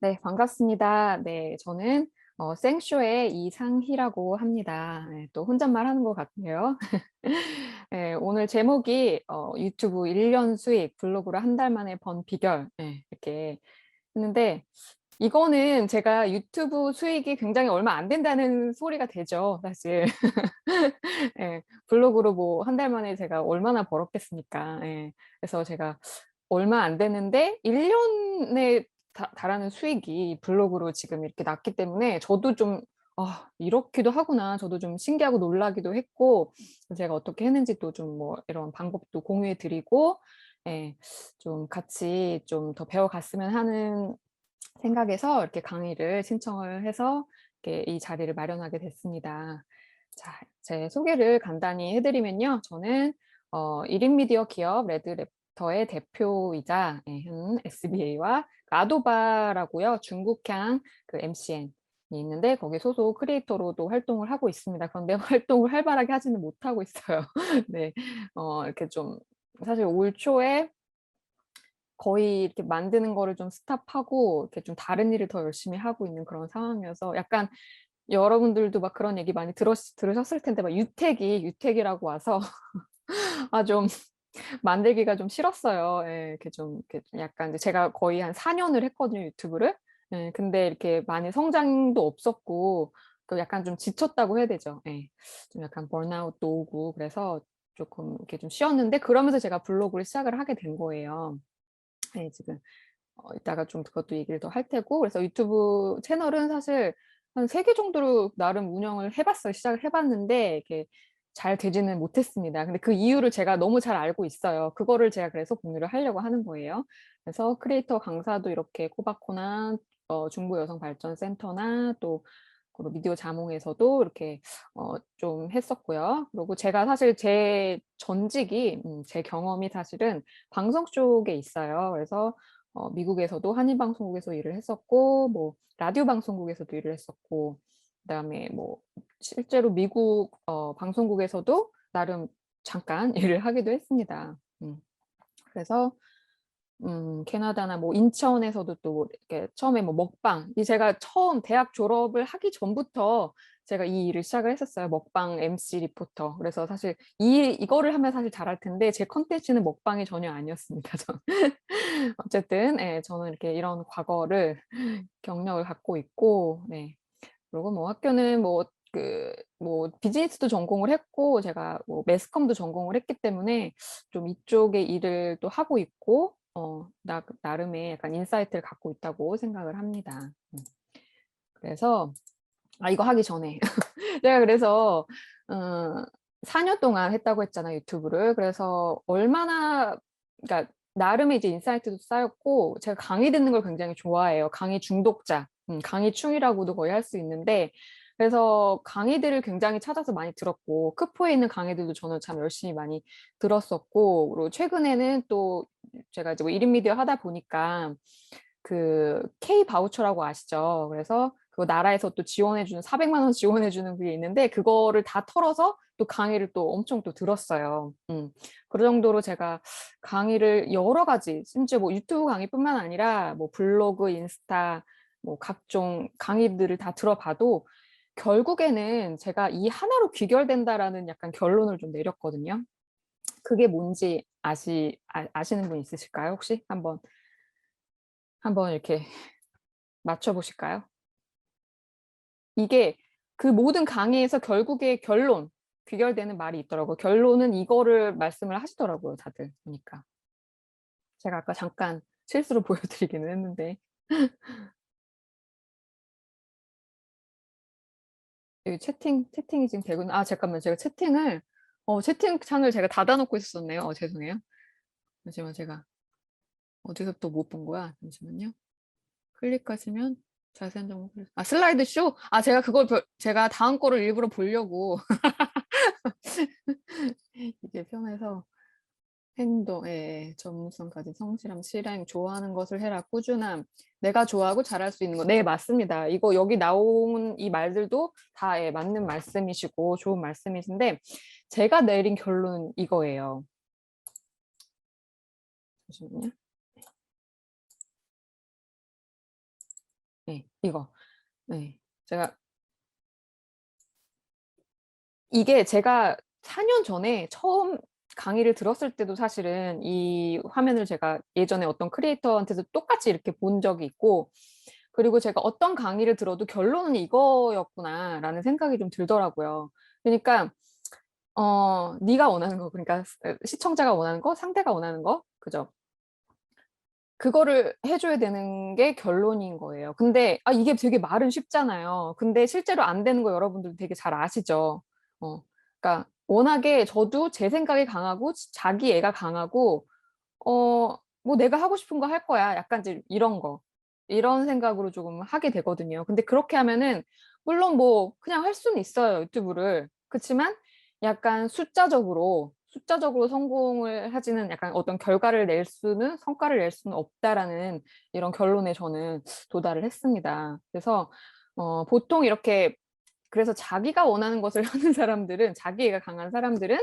네, 반갑습니다. 네, 저는 생쇼의 이상희라고 합니다. 네, 또 혼잣말 하는 것 같네요. 네, 오늘 제목이 유튜브 1년 수익, 블로그로 한 달 만에 번 비결, 네, 이렇게 했는데, 이거는 제가 유튜브 수익이 굉장히 얼마 안 된다는 소리가 되죠, 사실. 예, 블로그로 뭐 한 달 만에 제가 얼마나 벌었겠습니까. 예, 그래서 제가 얼마 안 되는데 1년에 달하는 수익이 블로그로 지금 이렇게 났기 때문에 저도 좀 이렇기도 하구나. 저도 좀 신기하고 놀라기도 했고 제가 어떻게 했는지 또 좀 뭐 이런 방법도 공유해 드리고 예, 좀 같이 좀 더 배워갔으면 하는 생각에서 이렇게 강의를 신청을 해서 이렇게 이 자리를 마련하게 됐습니다. 자, 제 소개를 간단히 해드리면요. 저는 1인 미디어 기업 레드랩터의 대표이자 현 SBA와 아도바라고요. 중국향 그 MCN이 있는데 거기 소속 크리에이터로도 활동을 하고 있습니다. 그런데 활동을 활발하게 하지는 못하고 있어요. 네, 이렇게 좀 사실 올 초에 거의 이렇게 만드는 거를 좀 스탑하고 이렇게 좀 다른 일을 더 열심히 하고 있는 그런 상황이어서 약간 여러분들도 막 그런 얘기 많이 들으셨을 텐데 막 유택이라고 와서 좀 만들기가 좀 싫었어요. 예, 이렇게 좀 약간 이제 제가 거의 한 4년을 했거든요, 유튜브를. 예, 근데 이렇게 많이 성장도 없었고 또 약간 좀 지쳤다고 해야 되죠. 예. 좀 약간 번아웃도 오고 그래서 조금 이렇게 좀 쉬었는데 그러면서 제가 블로그를 시작을 하게 된 거예요. 네, 지금 이따가 좀 그것도 얘기를 더 할 테고 그래서 유튜브 채널은 사실 한 3개 정도로 나름 운영을 해봤어요. 시작을 해봤는데 이렇게 잘 되지는 못했습니다. 근데 그 이유를 제가 너무 잘 알고 있어요. 그거를 제가 그래서 공유를 하려고 하는 거예요. 그래서 크리에이터 강사도 이렇게 코바코나 중부여성발전센터나 또 그리고 미디어 자몽에서도 이렇게 좀 했었고요. 그리고 제가 사실 제 전직이 제 경험이 사실은 방송 쪽에 있어요. 그래서 미국에서도 한인방송국에서 일을 했었고 뭐 라디오 방송국에서도 일을 했었고 그다음에 뭐 실제로 미국 방송국에서도 나름 잠깐 일을 하기도 했습니다. 그래서 캐나다나 뭐 인천에서도 또 이렇게 처음에 뭐 먹방 이 제가 처음 대학 졸업을 하기 전부터 제가 이 일을 시작을 했었어요. 먹방 MC 리포터. 그래서 사실 이거를 하면 사실 잘할 텐데 제 컨텐츠는 먹방이 전혀 아니었습니다. 전. 어쨌든 예, 저는 이렇게 이런 과거를 경력을 갖고 있고 네. 그리고 뭐 학교는 뭐 비즈니스도 전공을 했고 제가 뭐 매스컴도 전공을 했기 때문에 좀 이쪽의 일을 또 하고 있고 나름의 약간 인사이트를 갖고 있다고 생각을 합니다. 그래서 이거 하기 전에 제가 그래서 어 4년 동안 했다고 했잖아요, 유튜브를. 그래서 얼마나 그러니까 나름의 이제 인사이트도 쌓였고 제가 강의 듣는 걸 굉장히 좋아해요. 강의 중독자. 강의충이라고도 거의 할 수 있는데 그래서 강의들을 굉장히 찾아서 많이 들었고 크포에 있는 강의들도 저는 참 열심히 많이 들었었고 그리고 최근에는 또 제가 이제 뭐 1인 미디어 하다 보니까 그 K 바우처라고 아시죠? 그래서 그 나라에서 또 지원해 주는 400만 원 지원해 주는 그게 있는데 그거를 다 털어서 또 강의를 또 엄청 또 들었어요. 그 정도로 제가 강의를 여러 가지 심지어 뭐 유튜브 강의뿐만 아니라 뭐 블로그, 인스타 뭐 각종 강의들을 다 들어봐도 결국에는 제가 이 하나로 귀결된다라는 약간 결론을 좀 내렸거든요. 그게 뭔지 아시는 분 있으실까요? 혹시 한번 이렇게 맞춰 보실까요? 이게 그 모든 강의에서 결국에 귀결되는 말이 있더라고요. 결론은 이거를 말씀을 하시더라고요, 다들 보니까. 제가 아까 잠깐 실수로 보여드리기는 했는데 여기 채팅이 지금 되고 잠깐만 제가 채팅창을 제가 닫아놓고 있었네요. 죄송해요. 잠시만 제가 어디서 또 못 본 거야? 잠시만요. 클릭하시면 자세한 정보 슬라이드 쇼? 제가 다음 거를 일부러 보려고 이게 편해서 행동, 전문성 가진 성실함, 실행, 좋아하는 것을 해라, 꾸준함, 내가 좋아하고 잘할 수 있는 거. 네, 맞습니다. 이거 여기 나온 이 말들도 다 맞는 말씀이시고 좋은 말씀이신데 제가 내린 결론은 이거예요. 잠시만요. 네, 이거. 네. 이게 제가 4년 전에 처음 강의를 들었을 때도 사실은 이 화면을 제가 예전에 어떤 크리에이터한테도 똑같이 이렇게 본 적이 있고, 그리고 제가 어떤 강의를 들어도 결론은 이거였구나라는 생각이 좀 들더라고요. 그러니까 네가 원하는 거, 그러니까 시청자가 원하는 거, 상대가 원하는 거, 그죠? 그거를 해줘야 되는 게 결론인 거예요. 근데 이게 되게 말은 쉽잖아요. 근데 실제로 안 되는 거 여러분들 되게 잘 아시죠? 그러니까 워낙에 저도 제 생각이 강하고 자기 애가 강하고 뭐 내가 하고 싶은 거 할 거야. 약간 이제 이런 거. 이런 생각으로 조금 하게 되거든요. 근데 그렇게 하면은 물론 뭐 그냥 할 수는 있어요. 유튜브를. 그렇지만 약간 숫자적으로 성공을 하지는 약간 어떤 결과를 낼 수는 성과를 낼 수는 없다라는 이런 결론에 저는 도달을 했습니다. 그래서 보통 이렇게 그래서 자기가 원하는 것을 하는 사람들은 자기애가 강한 사람들은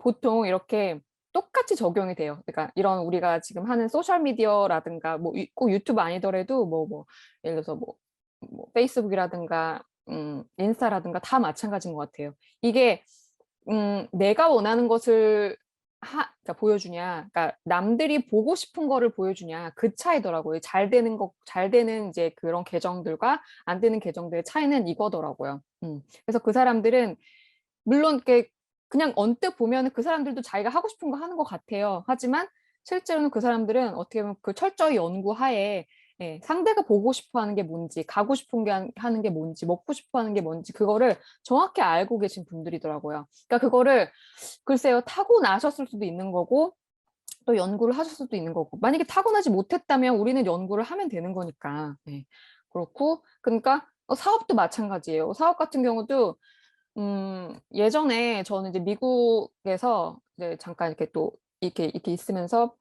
보통 이렇게 똑같이 적용이 돼요. 그러니까 이런 우리가 지금 하는 소셜 미디어라든가 뭐 꼭 유튜브 아니더라도 뭐 예를 들어서 뭐 페이스북이라든가 인스타라든가 다 마찬가지인 것 같아요. 이게 내가 원하는 것을 그러니까 보여주냐, 그러니까 남들이 보고 싶은 거를 보여주냐 그 차이더라고요. 잘 되는 이제 그런 계정들과 안 되는 계정들의 차이는 이거더라고요. 그래서 그 사람들은 물론 이렇게 그냥 언뜻 보면 그 사람들도 자기가 하고 싶은 거 하는 것 같아요. 하지만 실제로는 그 사람들은 어떻게 보면 그 철저히 연구하에 상대가 보고 싶어 하는 게 뭔지, 가고 싶은 게 하는 게 뭔지, 먹고 싶어 하는 게 뭔지, 그거를 정확히 알고 계신 분들이더라고요. 그러니까 그거를 글쎄요, 타고 나셨을 수도 있는 거고, 또 연구를 하실 수도 있는 거고, 만약에 타고나지 못했다면 우리는 연구를 하면 되는 거니까. 그렇고, 그러니까 사업도 마찬가지예요. 사업 같은 경우도 예전에 저는 이제 미국에서 이제 잠깐 이렇게 또 이렇게 있으면서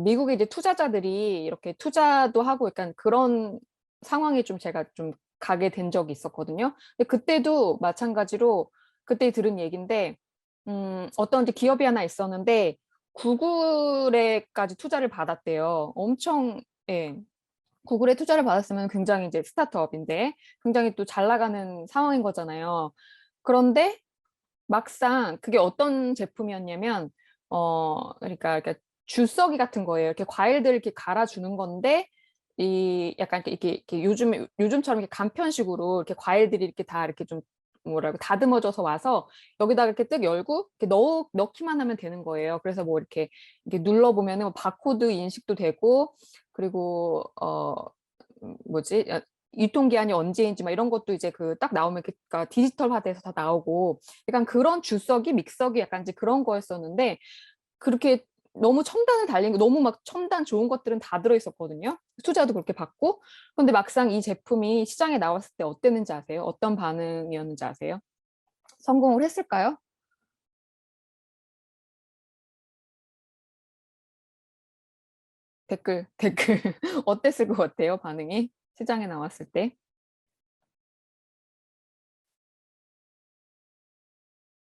미국의 이제 투자자들이 이렇게 투자도 하고 약간 그런 상황에 좀 제가 좀 가게 된 적이 있었거든요. 근데 그때도 마찬가지로 그때 들은 얘기인데 어떤 이제 기업이 하나 있었는데 구글에까지 투자를 받았대요. 엄청 예. 구글에 투자를 받았으면 굉장히 이제 스타트업인데 굉장히 또 잘 나가는 상황인 거잖아요. 그런데 막상 그게 어떤 제품이었냐면 그러니까 주석이 같은 거예요. 이렇게 과일들을 이렇게 갈아주는 건데 이 약간 이렇게 요즘처럼 이렇게 간편식으로 이렇게 과일들이 이렇게 다 이렇게 좀 뭐라고 다듬어져서 와서 여기다가 이렇게 뜩 열고 이렇게 넣기만 하면 되는 거예요. 그래서 뭐 이렇게 눌러보면은 뭐 바코드 인식도 되고 그리고 뭐지? 유통기한이 언제인지 막 이런 것도 이제 그 딱 나오면 그러니까 디지털화돼서 다 나오고 약간 그런 주석이 믹서기 약간 이제 그런 거였었는데 그렇게 너무 첨단을 달린 거 너무 막 첨단 좋은 것들은 다 들어있었거든요. 투자도 그렇게 받고. 근데 막상 이 제품이 시장에 나왔을 때 어땠는지 아세요? 어떤 반응이었는지 아세요? 성공을 했을까요? 댓글 어땠을 것 같아요? 반응이 시장에 나왔을 때.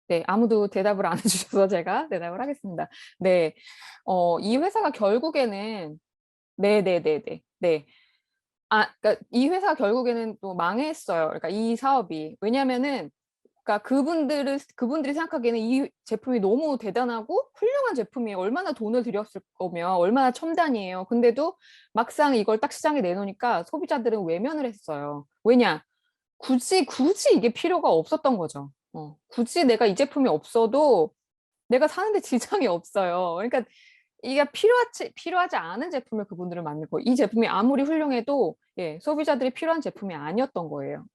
네, 아무도 대답을 안 해주셔서 제가 대답을 하겠습니다. 네, 이 회사가 결국에는 네네네네. 네. 그러니까 이 회사 결국에는 또 망했어요. 그러니까 이 사업이. 왜냐면은, 그러니까 그분들이 생각하기에는 이 제품이 너무 대단하고 훌륭한 제품이에요. 얼마나 돈을 들였을 거면, 얼마나 첨단이에요. 근데도 막상 이걸 딱 시장에 내놓으니까 소비자들은 외면을 했어요. 왜냐? 굳이 이게 필요가 없었던 거죠. 굳이 내가 이 제품이 없어도 내가 사는데 지장이 없어요. 그러니까 이게 필요하지 않은 제품을 그분들은 만든 거예요. 이 제품이 아무리 훌륭해도 소비자들이 필요한 제품이 아니었던 거예요.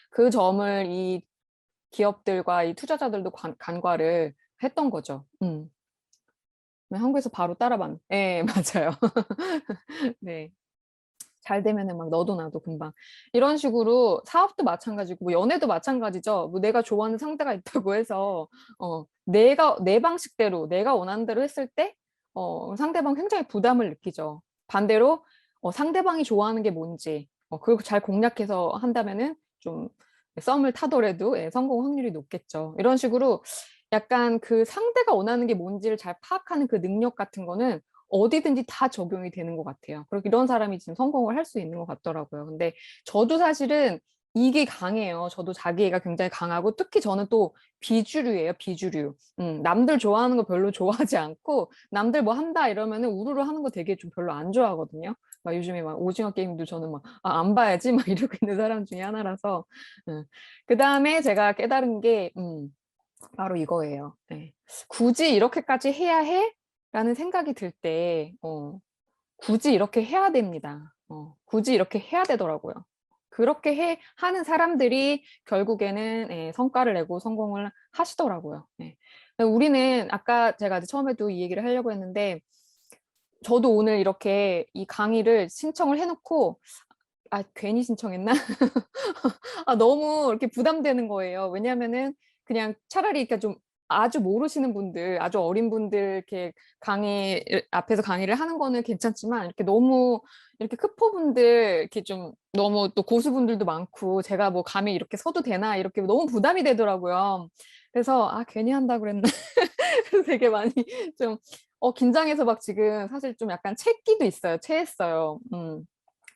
그 점을 이 기업들과 이 투자자들도 간과를 했던 거죠. 한국에서 바로 따라만. 네, 맞아요. 네. 잘 되면은 막 너도 나도 금방 이런 식으로 사업도 마찬가지고 뭐 연애도 마찬가지죠. 뭐 내가 좋아하는 상대가 있다고 해서 내가 내 방식대로 내가 원하는 대로 했을 때 상대방 굉장히 부담을 느끼죠. 반대로 상대방이 좋아하는 게 뭔지 그걸 잘 공략해서 한다면은 좀 썸을 타더라도 성공 확률이 높겠죠. 이런 식으로 약간 그 상대가 원하는 게 뭔지를 잘 파악하는 그 능력 같은 거는 어디든지 다 적용이 되는 것 같아요. 그리고 이런 사람이 지금 성공을 할 수 있는 것 같더라고요. 근데 저도 사실은 이게 강해요. 저도 자기애가 굉장히 강하고 특히 저는 또 비주류예요, 비주류. 남들 좋아하는 거 별로 좋아하지 않고 남들 뭐 한다 이러면은 우르르 하는 거 되게 좀 별로 안 좋아하거든요. 막 요즘에 막 오징어 게임도 저는 막 안 봐야지 막 이러고 있는 사람 중에 하나라서. 그다음에 제가 깨달은 게 바로 이거예요. 네. '굳이 이렇게까지 해야 해?' 라는 생각이 들 때 굳이 이렇게 해야 됩니다. 굳이 이렇게 해야 되더라고요. 그렇게 하는 사람들이 결국에는 예 성과를 내고 성공을 하시더라고요. 예. 우리는 아까 제가 이제 처음에도 이 얘기를 하려고 했는데 저도 오늘 이렇게 이 강의를 신청을 해 놓고 '아 괜히 신청했나?' 너무 이렇게 부담되는 거예요. 왜냐하면은 그냥 차라리 그러니까 좀 아주 모르시는 분들, 아주 어린 분들 이렇게 강의 앞에서 강의를 하는 거는 괜찮지만 이렇게 너무 이렇게 크포분들 이렇게 좀 너무 또 고수분들도 많고 제가 뭐 '감히 이렇게 서도 되나?' 이렇게 너무 부담이 되더라고요. 그래서 '아 괜히 한다 그랬나?' 그래서 되게 많이 좀 긴장해서 막 지금 사실 좀 약간 체기도 있어요. 체했어요.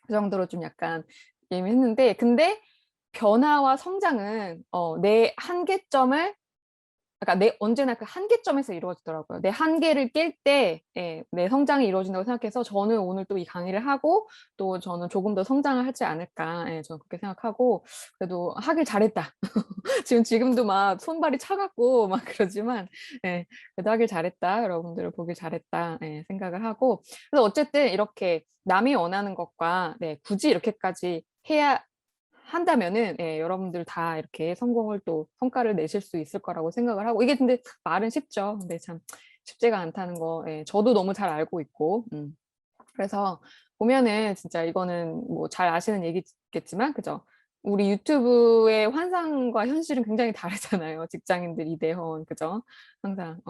그 정도로 좀 약간 예민했는데 근데 변화와 성장은 내 한계점을 그러니까 내 언제나 그 한계점에서 이루어지더라고요. 내 한계를 깰 때 예 내 성장이 이루어진다고 생각해서 저는 오늘 또 이 강의를 하고 또 저는 '조금 더 성장을 하지 않을까.' 예 저는 그렇게 생각하고 그래도 '하길 잘했다.' 지금도 막 손발이 차 갖고 막 그러지만 예 그래도 '하길 잘했다. 여러분들을 보길 잘했다.' 예 생각을 하고 그래서 어쨌든 이렇게 남이 원하는 것과 네 굳이 이렇게까지 해야 한다면은 예 여러분들 다 이렇게 성공을 또 성과를 내실 수 있을 거라고 생각을 하고 이게 근데 말은 쉽죠. 근데 참 쉽지가 않다는 거 예 저도 너무 잘 알고 있고 그래서 보면은 진짜 이거는 뭐 잘 아시는 얘기겠지만 그죠? 우리 유튜브의 환상과 현실은 굉장히 다르잖아요. 직장인들 이대헌 그죠? 항상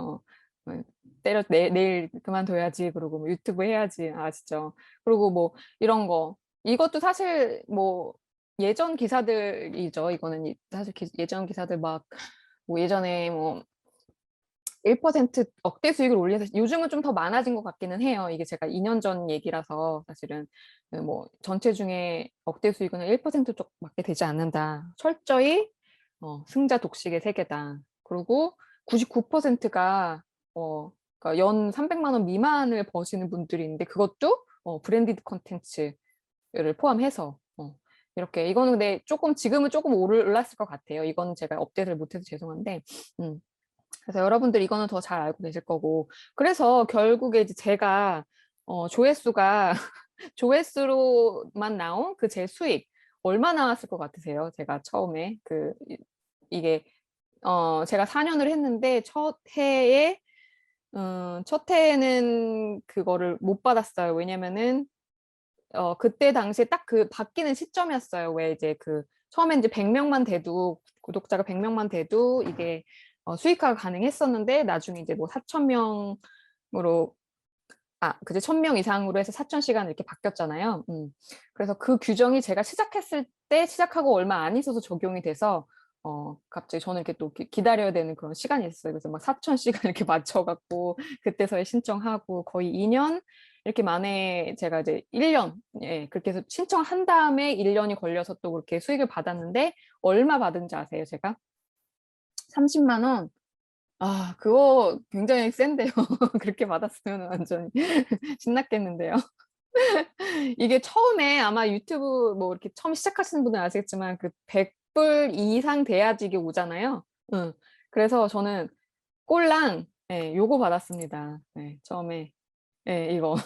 때려 내일 그만둬야지 그러고 뭐 유튜브 해야지 아시죠? 그리고 뭐 이런 거 이것도 사실 뭐 예전 기사들이죠. 이거는 사실 예전 기사들 막 뭐 예전에 뭐 1% 억대 수익을 올려서 요즘은 좀 더 많아진 것 같기는 해요. 이게 제가 2년 전 얘기라서 사실은 뭐 전체 중에 억대 수익은 1% 쪽밖에 되지 않는다. 철저히 승자 독식의 세계다. 그리고 99%가 그러니까 연 300만 원 미만을 버시는 분들이 있는데 그것도 브랜디드 콘텐츠를 포함해서 이렇게 이거는 근데 쪼끔 지금은 쪼금 올랐을 것 같아요. 이거는 제가 업데이트를 못 해서 죄송한데 음. 그래서 여러분들 이거는 더 잘 알고 계실 거고 그래서 결국에 이제 제가 조회수가 조회수로만 나온 그 제 수익 얼마 나왔을 것 같으세요? 제가 처음에 이게 제가 4 년을 했는데 첫 해에는 그거를 못 받았어요. 왜냐면은 그때 당시에 딱 그 바뀌는 시점이었어요. 왜 이제 처음에 인제 100 명만 돼도 구독자가 100 명만 돼도 이게 수익화가 가능했었는데 나중에 이제 뭐 4,000 명으로 그제 1,000명 이상으로 해서 4,000 시간 이렇게 바뀌었잖아요. 그래서 그 규정이 제가 시작했을 때 시작하고 얼마 안 있어서 적용이 돼서 갑자기 저는 이렇게 또 기다려야 되는 그런 시간이 있었어요. 그래서 막 4,000 시간 이렇게 맞춰 갖고 그때서야 신청하고 거의 2년 이렇게 만에 제가 이제 1년 예 그렇게 해서 신청한 다음에 1 년이 걸려서 또 그렇게 수익을 받았는데 얼마 받은지 아세요 제가? 30만 원. 그거 굉장히 센데요. 그렇게 받았으면 완전히 신났겠는데요. 이게 처음에 아마 유튜브 뭐 이렇게 처음 시작하시는 분들은 아시겠지만 그 100불 이상 돼야지 이게 오잖아요. 응. 그래서 저는 꼴랑 예 요거 받았습니다. 네 처음에. 예 이거.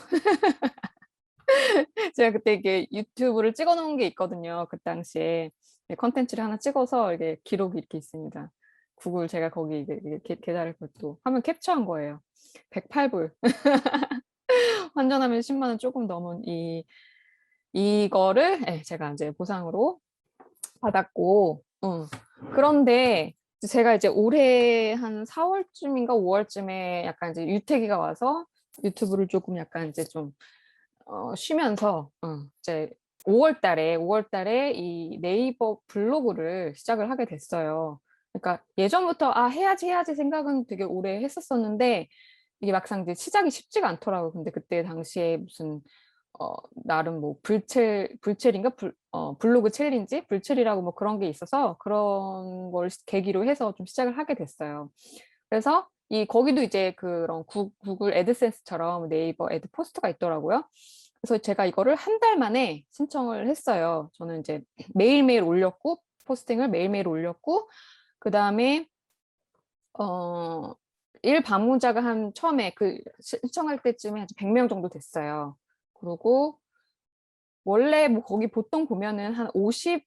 제가 그때 이게 유튜브를 찍어 놓은 게 있거든요 그 당시에. 예 콘텐츠를 하나 찍어서 이게 기록이 이렇게 있습니다. 구글 제가 거기 이게 계좌를 또 화면 캡처한 거예요. 108 불. 환전하면 10만 원 쪼금 넘은 이거를 예 제가 인제 보상으로 받았고 그런데 제가 이제 올해 한 4 월쯤인가 5 월쯤에 약간 이제 유태기가 와서 유튜브를 쪼끔 약간 이제 좀 쉬면서 이제 5월 달에 이 네이버 블로그를 시작을 하게 됐어요. 그러니까 예전부터 '아 해야지, 해야지.' 생각은 되게 오래 했었었는데 이게 막상 이제 시작이 쉽지가 않더라고요. 근데 그때 당시에 무슨 나름 뭐 불첼인가 블로그 챌린지 불첼이라고 뭐 그런 게 있어서 그런 걸 계기로 해서 좀 시작을 하게 됐어요. 그래서 거기도 이제 그런 구글 애드센스처럼 네이버 애드 포스트가 있더라고요. 그래서 제가 이거를 한 달 만에 신청을 했어요. 저는 이제 매일매일 올렸고 포스팅을 매일매일 올렸고 그다음에 일 방문자가 한 처음에 신청할 때쯤에 한 100명 정도 됐어요. 그리고 원래 뭐 거기 보통 보면은 한 50개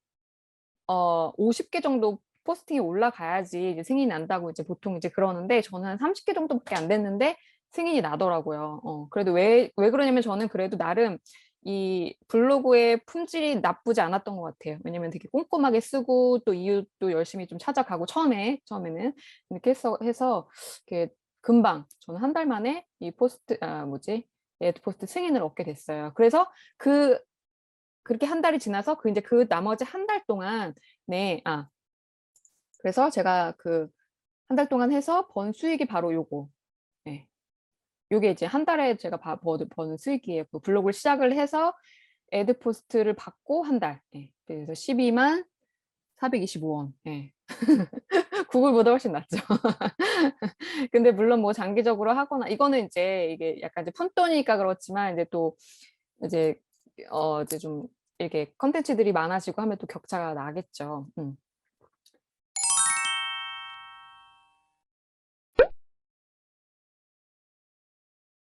정도 포스팅이 올라가야지 이제 승인이 난다고 이제 보통 이제 그러는데 저는 한 30개 정도밖에 안 됐는데 승인이 나더라고요. 그래도 왜 그러냐면 저는 그래도 나름 이 블로그의 품질이 나쁘지 않았던 것 같아요. 왜냐면 되게 꼼꼼하게 쓰고 또 이웃도 열심히 좀 찾아가고 처음에는 이렇게 해서 이렇게 금방 저는 한 달 만에 이 애드 포스트 승인을 얻게 됐어요. 그래서 그렇게 한 달이 지나서 이제 그 나머지 한 달 동안 그래서 제가 한 달 동안 해서 번 수익이 바로 요거. 예. 요게 이제 한 달에 제가 버는 수익이에요. 그 블로그를 시작을 해서 애드 포스트를 받고 한 달. 예. 그래서 12만 425원. 예. 구글보다 훨씬 낫죠. 근데 물론 뭐 장기적으로 하거나 이거는 이게 약간 이제 푼돈이니까 그렇지만 이제 또 이제 이제 좀 이렇게 컨텐츠들이 많아지고 하면 또 격차가 나겠죠.